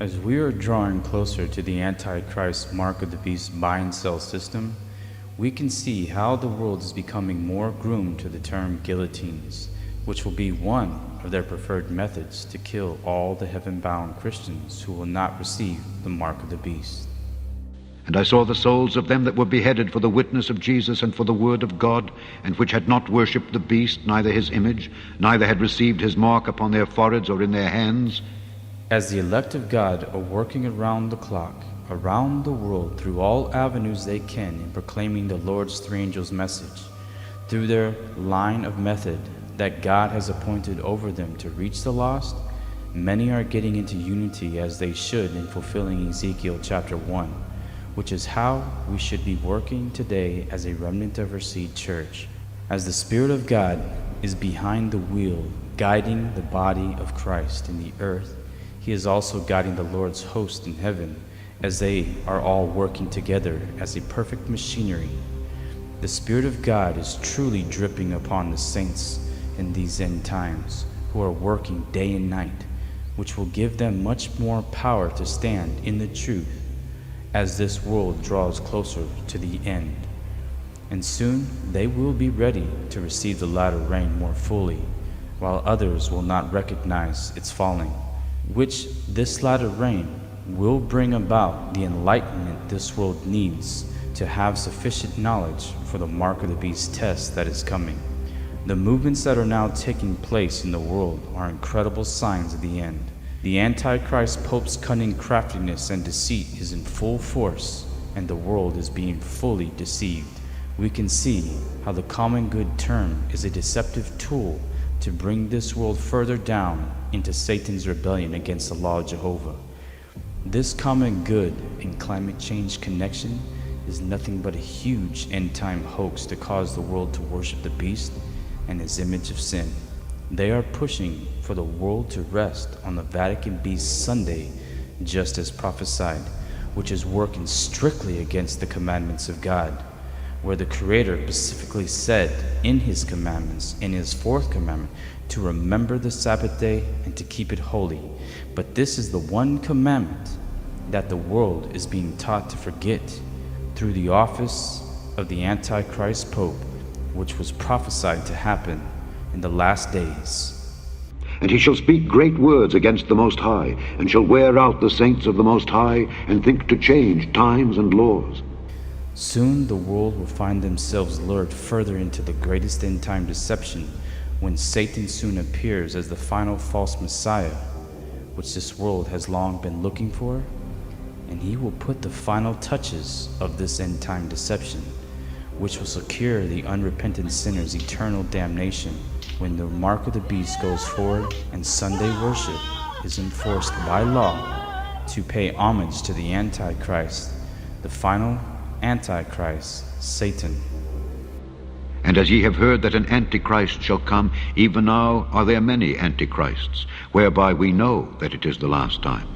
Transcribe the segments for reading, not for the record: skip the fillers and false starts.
As we are drawing closer to the Antichrist mark of the beast buy and sell system, we can see how the world is becoming more groomed to the term guillotines, which will be one of their preferred methods to kill all the heaven-bound Christians who will not receive the mark of the beast. And I saw the souls of them that were beheaded for the witness of Jesus and for the word of God, and which had not worshipped the beast, neither his image, neither had received his mark upon their foreheads or in their hands. As the elect of God are working around the clock, around the world, through all avenues they can in proclaiming the Lord's three angels' message, through their line of method that God has appointed over them to reach the lost, many are getting into unity as they should in fulfilling Ezekiel chapter 1, which is how we should be working today as a remnant of our seed church. As the Spirit of God is behind the wheel, guiding the body of Christ in the earth, He is also guiding the Lord's host in heaven as they are all working together as a perfect machinery. The Spirit of God is truly dripping upon the saints in these end times who are working day and night, which will give them much more power to stand in the truth as this world draws closer to the end. And soon they will be ready to receive the latter rain more fully, while others will not recognize its falling, which this latter rain will bring about the enlightenment this world needs to have sufficient knowledge for the mark of the beast test that is coming. The movements that are now taking place in the world are incredible signs of the end. The Antichrist Pope's cunning craftiness and deceit is in full force, and the world is being fully deceived. We can see how the common good term is a deceptive tool to bring this world further down into Satan's rebellion against the law of Jehovah. This common good and climate change connection is nothing but a huge end-time hoax to cause the world to worship the beast and his image of sin. They are pushing for the world to rest on the Vatican Beast Sunday, just as prophesied, which is working strictly against the commandments of God, where the Creator specifically said in His commandments, in His fourth commandment, to remember the Sabbath day and to keep it holy. But this is the one commandment that the world is being taught to forget through the office of the Antichrist Pope, which was prophesied to happen in the last days. And he shall speak great words against the Most High, and shall wear out the saints of the Most High, and think to change times and laws. Soon the world will find themselves lured further into the greatest end-time deception when Satan soon appears as the final false Messiah, which this world has long been looking for, and he will put the final touches of this end-time deception, which will secure the unrepentant sinner's eternal damnation when the mark of the beast goes forward and Sunday worship is enforced by law to pay homage to the Antichrist, the final Antichrist, Satan. And as ye have heard that an Antichrist shall come, even now are there many Antichrists, whereby we know that it is the last time.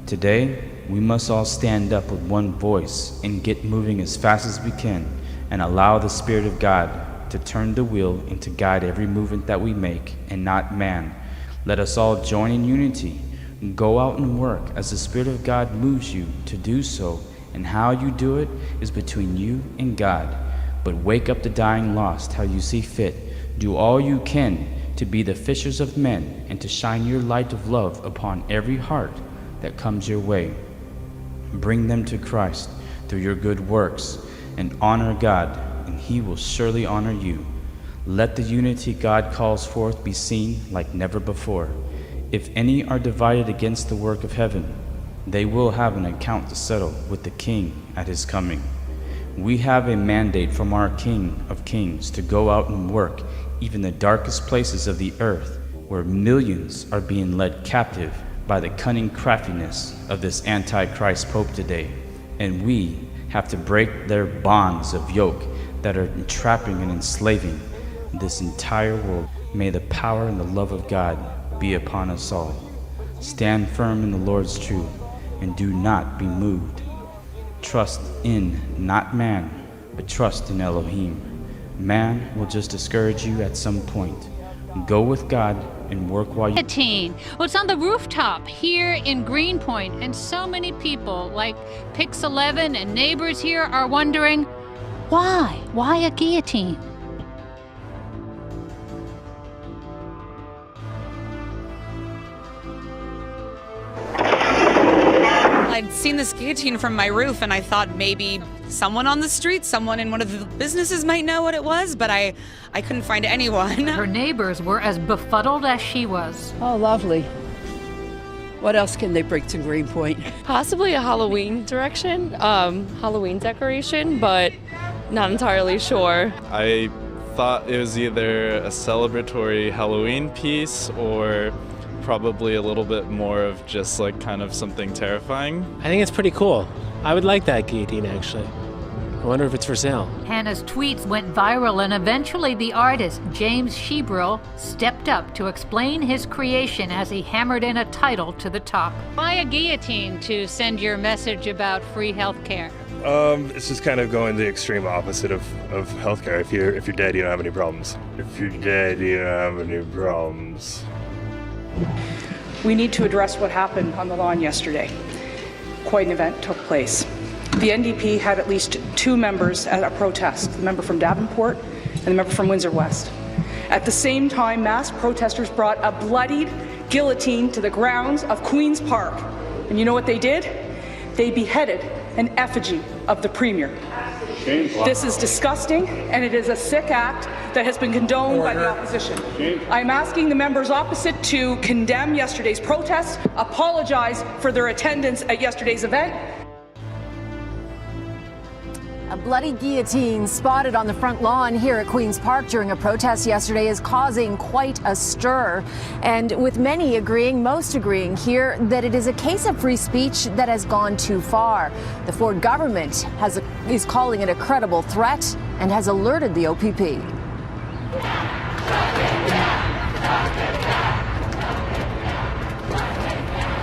Today, we must all stand up with one voice and get moving as fast as we can and allow the Spirit of God to turn the wheel and to guide every movement that we make and not man. Let us all join in unity. Go out and work as the Spirit of God moves you to do so, and how you do it is between you and God. But wake up the dying lost how you see fit. Do all you can to be the fishers of men and to shine your light of love upon every heart that comes your way. Bring them to Christ through your good works and honor God, and He will surely honor you. Let the unity God calls forth be seen like never before. If any are divided against the work of heaven, they will have an account to settle with the King at His coming. We have a mandate from our King of Kings to go out and work even the darkest places of the earth, where millions are being led captive by the cunning craftiness of this Antichrist Pope today. And we have to break their bonds of yoke that are entrapping and enslaving this entire world. May the power and the love of God be upon us all. Stand firm in the Lord's truth and do not be moved. Trust in not man, but trust in Elohim. Man will just discourage you at some point. Go with God and work while you... Guillotine. Well, it's on the rooftop here in Greenpoint, and so many people like Pix 11 and neighbors here are wondering, why? Why a guillotine? I'd seen this guillotine from my roof, and I thought maybe someone on the street, someone in one of the businesses might know what it was, but I couldn't find anyone. Her neighbors were as befuddled as she was. Oh, lovely. What else can they bring to Greenpoint? Possibly a Halloween Halloween decoration, but not entirely sure. I thought it was either a celebratory Halloween piece or probably a little bit more of just like kind of something terrifying. I think it's pretty cool. I would like that guillotine, actually. I wonder if it's for sale. Hannah's tweets went viral, and eventually the artist, James Shebrill, stepped up to explain his creation as he hammered in a title to the top. Why a guillotine to send your message about free health care? It's just kind of going the extreme opposite of healthcare. If you're dead, you don't have any problems. If you're dead, you don't have any problems. We need to address what happened on the lawn yesterday. Quite an event took place. The NDP had at least two members at a protest, the member from Davenport and the member from Windsor West. At the same time, mass protesters brought a bloodied guillotine to the grounds of Queen's Park. And you know what they did? They beheaded an effigy of the Premier. This is disgusting, and it is a sick act that has been condoned by the opposition. I am asking the members opposite to condemn yesterday's protest, apologize for their attendance at yesterday's event. A bloody guillotine spotted on the front lawn here at Queen's Park during a protest yesterday is causing quite a stir. And with many agreeing, most agreeing here, that it is a case of free speech that has gone too far. The Ford government is calling it a credible threat and has alerted the OPP.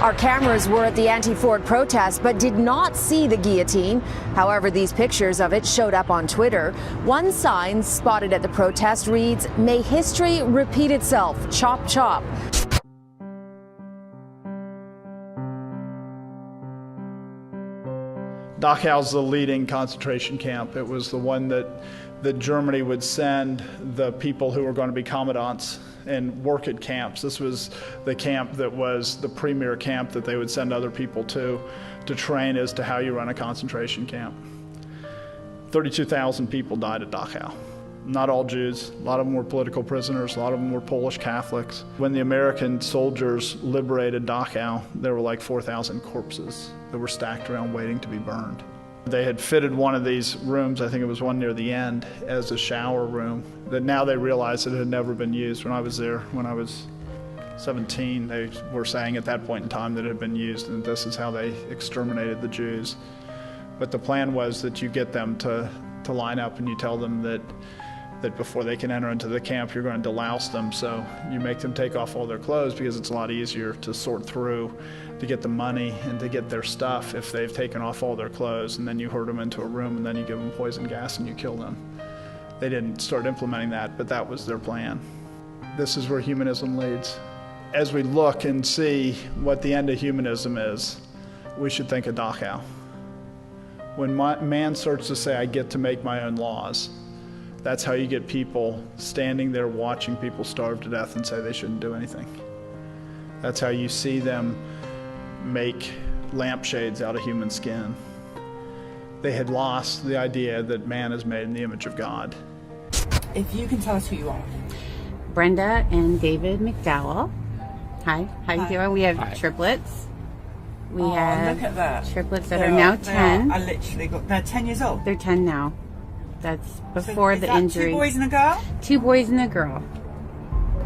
Our cameras were at the anti-Ford protest but did not see the guillotine. However, these pictures of it showed up on Twitter. One sign spotted at the protest reads, "May history repeat itself. Chop, chop." Dachau's the leading concentration camp. It was the one that Germany would send the people who were going to be commandants and work at camps. This was the camp that was the premier camp that they would send other people to train as to how you run a concentration camp. 32,000 people died at Dachau. Not all Jews. A lot of them were political prisoners. A lot of them were Polish Catholics. When the American soldiers liberated Dachau, there were like 4,000 corpses that were stacked around waiting to be burned. They had fitted one of these rooms, I think it was one near the end, as a shower room that now they realized it had never been used. When I was there, when I was 17, they were saying at that point in time that it had been used, and this is how they exterminated the Jews. But the plan was that you get them to line up and you tell them that before they can enter into the camp, you're going to delouse them. So you make them take off all their clothes because it's a lot easier to sort through, to get the money and to get their stuff if they've taken off all their clothes. And then you herd them into a room and then you give them poison gas and you kill them. They didn't start implementing that, but that was their plan. This is where humanism leads. As we look and see what the end of humanism is, we should think of Dachau. When man starts to say, I get to make my own laws, that's how you get people standing there watching people starve to death and say they shouldn't do anything. That's how you see them make lampshades out of human skin. They had lost the idea that man is made in the image of God. If you can tell us who you are. Brenda and David McDowell. Hi, how you doing? We have triplets. We have look at that. Triplets that are now 10. I literally they're 10 years old. They're 10 now. That's before the injury. 2 boys and a girl? 2 boys and a girl.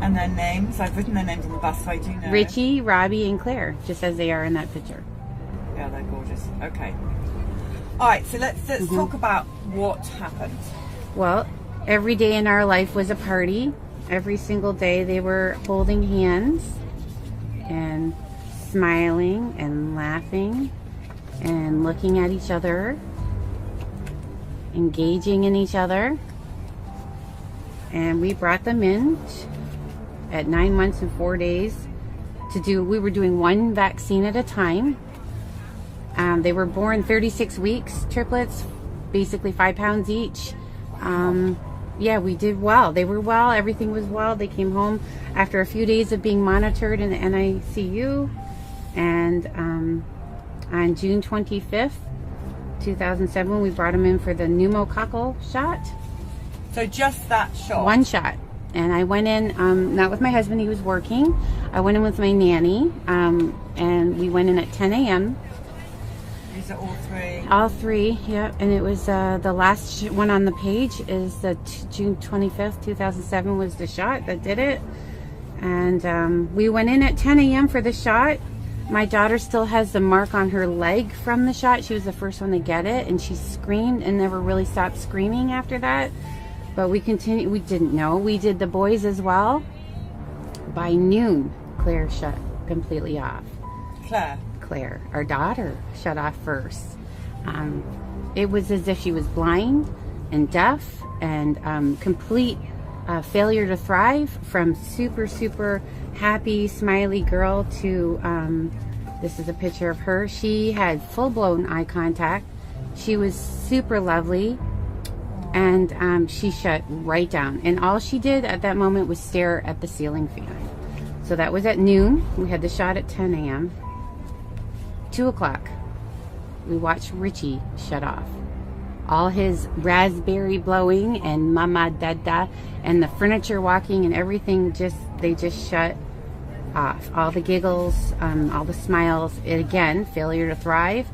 And their names? I've written their names on the bus, so I do know. Richie, Robbie, and Claire, just as they are in that picture. Yeah, they're gorgeous. Okay. All right, so let's talk about what happened. Well, every day in our life was a party. Every single day they were holding hands and smiling and laughing and looking at each other, engaging in each other. And we brought them in at 9 months and 4 days we were doing one vaccine at a time. They were born 36 weeks, triplets, basically 5 pounds each. Yeah, we did well. They were well. Everything was well. They came home after a few days of being monitored in the NICU. And on June 25th, 2007, we brought them in for the pneumococcal shot. So just that shot? One shot. And I went in, not with my husband, he was working. I went in with my nanny, and we went in at 10 a.m. Is it all three? All three, yeah. And it was the last one on the page is the June 25th, 2007 was the shot that did it. And we went in at 10 a.m. for the shot. My daughter still has the mark on her leg from the shot. She was the first one to get it, and she screamed and never really stopped screaming after that. But we continued. We didn't know. We did the boys as well. By noon, Claire shut completely off. Claire, our daughter, shut off first. It was as if she was blind and deaf and complete failure to thrive, from super, super happy, smiley girl to, this is a picture of her. She had full-blown eye contact. She was super lovely, and she shut right down. And all she did at that moment was stare at the ceiling fan. So that was at noon. We had the shot at 10 a.m. 2 o'clock, we watched Richie shut off. All his raspberry blowing and mama dada and the furniture walking and everything, they just shut off. All the giggles, all the smiles, again, failure to thrive.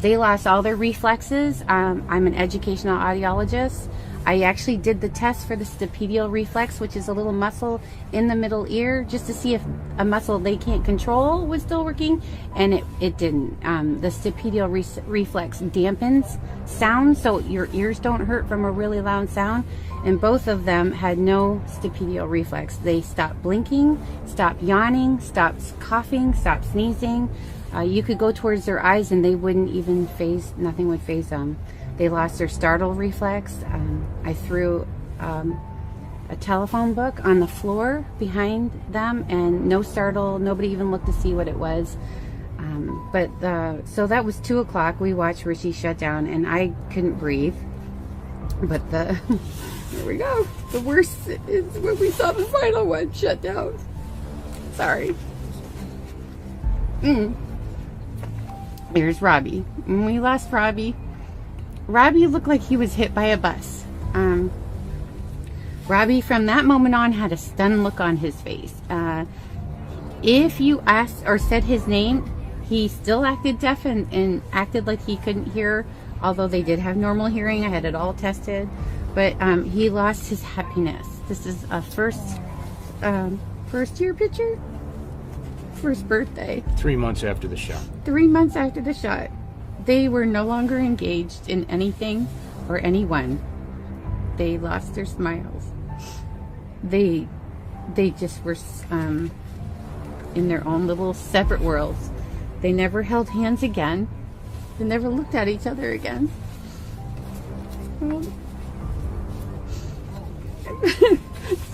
They lost all their reflexes. I'm an educational audiologist. I actually did the test for the stapedial reflex, which is a little muscle in the middle ear, just to see if a muscle they can't control was still working, and it didn't. The stapedial reflex dampens sound, so your ears don't hurt from a really loud sound, and both of them had no stapedial reflex. They stopped blinking, stopped yawning, stopped coughing, stopped sneezing. You could go towards their eyes and they wouldn't even nothing would faze them. They lost their startle reflex. I threw a telephone book on the floor behind them, and no startle, nobody even looked to see what it was. So that was 2 o'clock. We watched Richie shut down, and I couldn't breathe. But here we go. The worst is when we saw the final one shut down. Sorry. Here's Robbie. When we lost Robbie, Robbie looked like he was hit by a bus. Robbie, from that moment on, had a stunned look on his face. If you asked or said his name, he still acted deaf and acted like he couldn't hear, although they did have normal hearing. I had it all tested. But he lost his happiness. This is a first year picture. First birthday. 3 months after the shot. 3 months after the shot. They were no longer engaged in anything or anyone. They lost their smiles. They just were in their own little separate worlds. They never held hands again. They never looked at each other again.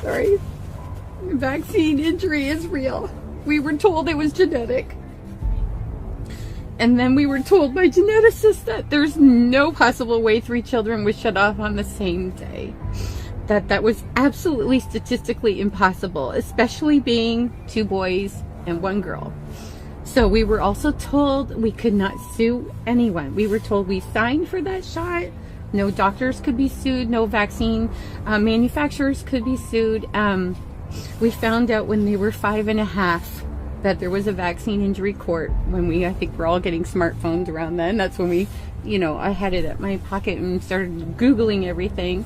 Sorry. Vaccine injury is real. We were told it was genetic. And then we were told by geneticists that there's no possible way 3 children would shut off on the same day. That was absolutely statistically impossible, especially being 2 boys and 1 girl. So we were also told we could not sue anyone. We were told we signed for that shot. No doctors could be sued. No vaccine manufacturers could be sued. We found out when they were 5.5 that there was a vaccine injury court when I think we're all getting smartphones around then. That's when I had it at my pocket and started Googling everything.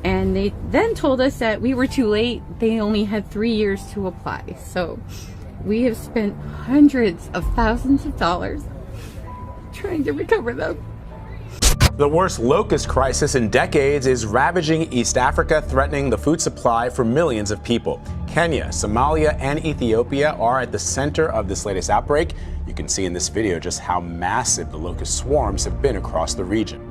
And they then told us that we were too late. They only had 3 years to apply. So we have spent hundreds of thousands of dollars trying to recover them. The worst locust crisis in decades is ravaging East Africa, threatening the food supply for millions of people. Kenya, Somalia, and Ethiopia are at the center of this latest outbreak. You can see in this video just how massive the locust swarms have been across the region.